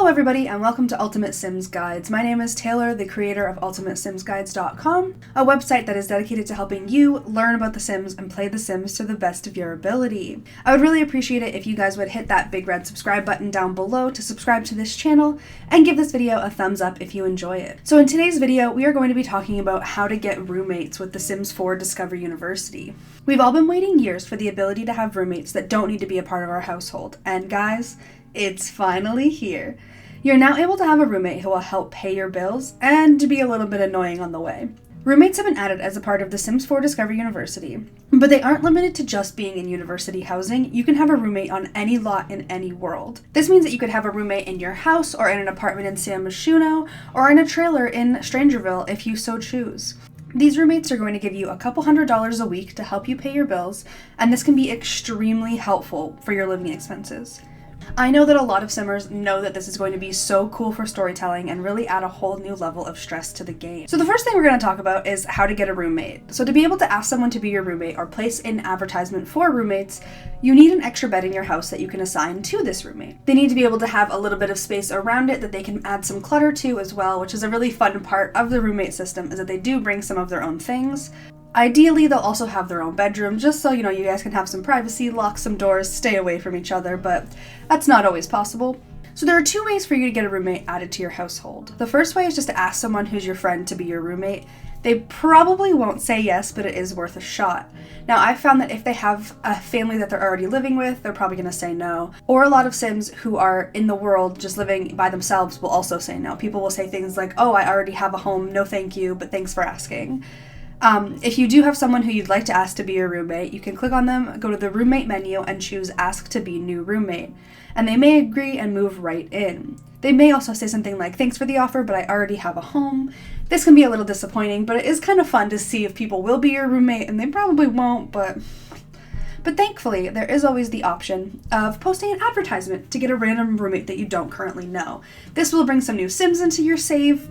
Hello everybody and welcome to Ultimate Sims Guides. My name is Taylor, the creator of UltimateSimsGuides.com, a website that is dedicated to helping you learn about The Sims and play The Sims to the best of your ability. I would really appreciate it if you guys would hit that big red subscribe button down below to subscribe to this channel and give this video a thumbs up if you enjoy it. So in today's video, we are going to be talking about how to get roommates with The Sims 4 Discover University. We've all been waiting years for the ability to have roommates that don't need to be a part of our household, and guys, it's finally here. You're now able to have a roommate who will help pay your bills and to be a little bit annoying on the way. Roommates have been added as a part of The Sims 4 Discover University, but they aren't limited to just being in university housing. You can have a roommate on any lot in any world. This means that you could have a roommate in your house or in an apartment in San Myshuno or in a trailer in Strangerville if you so choose. These roommates are going to give you a couple $100s a week to help you pay your bills, and this can be extremely helpful for your living expenses. I know that a lot of Simmers know that this is going to be so cool for storytelling and really add a whole new level of stress to the game. So the first thing we're going to talk about is how to get a roommate. So to be able to ask someone to be your roommate or place an advertisement for roommates, you need an extra bed in your house that you can assign to this roommate. They need to be able to have a little bit of space around it that they can add some clutter to as well, which is a really fun part of the roommate system, is that they do bring some of their own things. Ideally, they'll also have their own bedroom, just so you guys can have some privacy, lock some doors, stay away from each other, but that's not always possible. So there are two ways for you to get a roommate added to your household. The first way is just to ask someone who's your friend to be your roommate. They probably won't say yes, but it is worth a shot. Now, I've found that if they have a family that they're already living with, they're probably going to say no. Or a lot of Sims who are in the world just living by themselves will also say no. People will say things like, "Oh, I already have a home, no thank you, but thanks for asking." If you do have someone who you'd like to ask to be your roommate, you can click on them, go to the roommate menu, and choose Ask to be new roommate. And they may agree and move right in. They may also say something like, "Thanks for the offer, but I already have a home." This can be a little disappointing, but it is kind of fun to see if people will be your roommate, and they probably won't, but thankfully, there is always the option of posting an advertisement to get a random roommate that you don't currently know. This will bring some new Sims into your save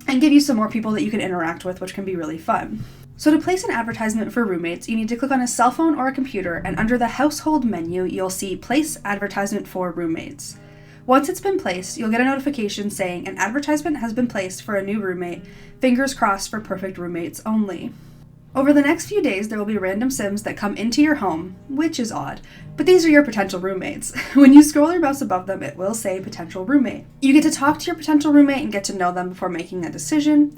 and give you some more people that you can interact with, which can be really fun. So to place an advertisement for roommates, you need to click on a cell phone or a computer, and under the household menu, you'll see Place Advertisement for Roommates. Once it's been placed, you'll get a notification saying an advertisement has been placed for a new roommate. Fingers crossed for perfect roommates only. Over the next few days, there will be random Sims that come into your home, which is odd, but these are your potential roommates. When you scroll your mouse above them, it will say potential roommate. You get to talk to your potential roommate and get to know them before making a decision.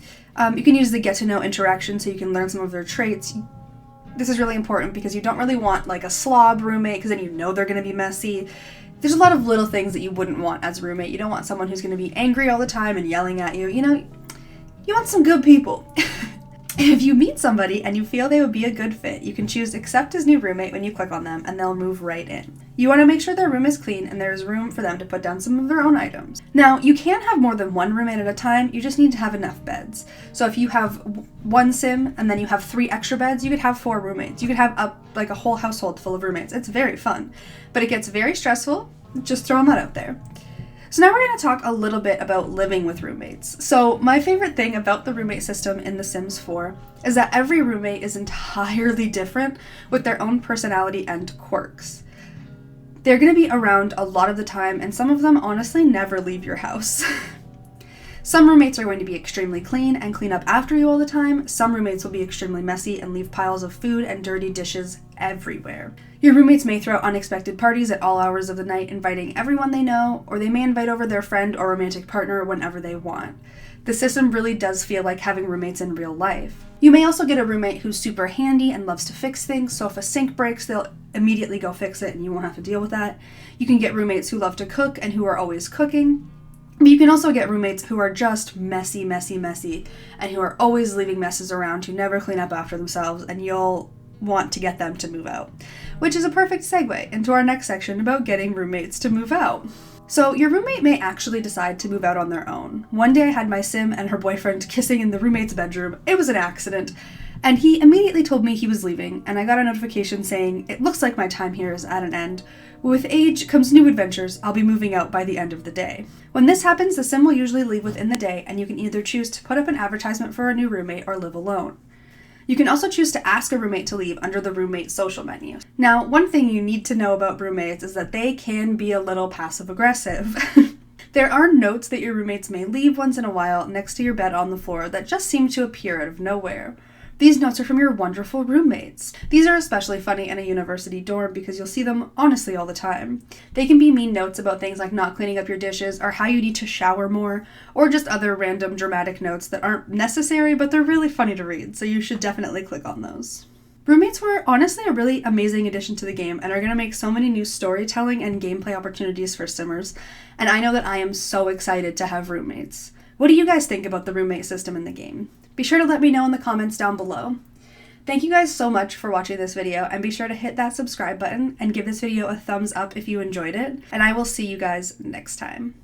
You can use the get to know interaction so you can learn some of their traits. This is really important because you don't really want like a slob roommate, because then you know they're going to be messy. There's a lot of little things that you wouldn't want as a roommate. You don't want someone who's going to be angry all the time and yelling at you. You want some good people. If you meet somebody and you feel they would be a good fit, you can choose Accept as new roommate when you click on them, and they'll move right in. You want to make sure their room is clean and there is room for them to put down some of their own items. Now, you can have more than one roommate at a time, you just need to have enough beds. So if you have one Sim and then you have 3 extra beds, you could have 4 roommates. You could have a whole household full of roommates. It's very fun, but it gets very stressful. Just throwing that out there. So now we're going to talk a little bit about living with roommates. So my favorite thing about the roommate system in The Sims 4 is that every roommate is entirely different with their own personality and quirks. They're going to be around a lot of the time, and some of them honestly never leave your house. Some roommates are going to be extremely clean and clean up after you all the time. Some roommates will be extremely messy and leave piles of food and dirty dishes everywhere. Your roommates may throw unexpected parties at all hours of the night, inviting everyone they know, or they may invite over their friend or romantic partner whenever they want. The system really does feel like having roommates in real life. You may also get a roommate who's super handy and loves to fix things, so if a sink breaks, they'll immediately go fix it and you won't have to deal with that. You can get roommates who love to cook and who are always cooking. But you can also get roommates who are just messy, and who are always leaving messes around, who never clean up after themselves, and you'll want to get them to move out. Which is a perfect segue into our next section about getting roommates to move out. So your roommate may actually decide to move out on their own. One day I had my Sim and her boyfriend kissing in the roommate's bedroom. It was an accident. And he immediately told me he was leaving, and I got a notification saying, "It looks like my time here is at an end. With age comes new adventures. I'll be moving out by the end of the day." When this happens, the Sim will usually leave within the day, and you can either choose to put up an advertisement for a new roommate or live alone. You can also choose to ask a roommate to leave under the roommate social menu. Now, one thing you need to know about roommates is that they can be a little passive-aggressive. There are notes that your roommates may leave once in a while next to your bed on the floor that just seem to appear out of nowhere. These notes are from your wonderful roommates. These are especially funny in a university dorm because you'll see them honestly all the time. They can be mean notes about things like not cleaning up your dishes or how you need to shower more, or just other random dramatic notes that aren't necessary but they're really funny to read, so you should definitely click on those. Roommates were honestly a really amazing addition to the game and are going to make so many new storytelling and gameplay opportunities for simmers, and I know that I am so excited to have roommates. What do you guys think about the roommate system in the game? Be sure to let me know in the comments down below. Thank you guys so much for watching this video, and be sure to hit that subscribe button and give this video a thumbs up if you enjoyed it, and I will see you guys next time.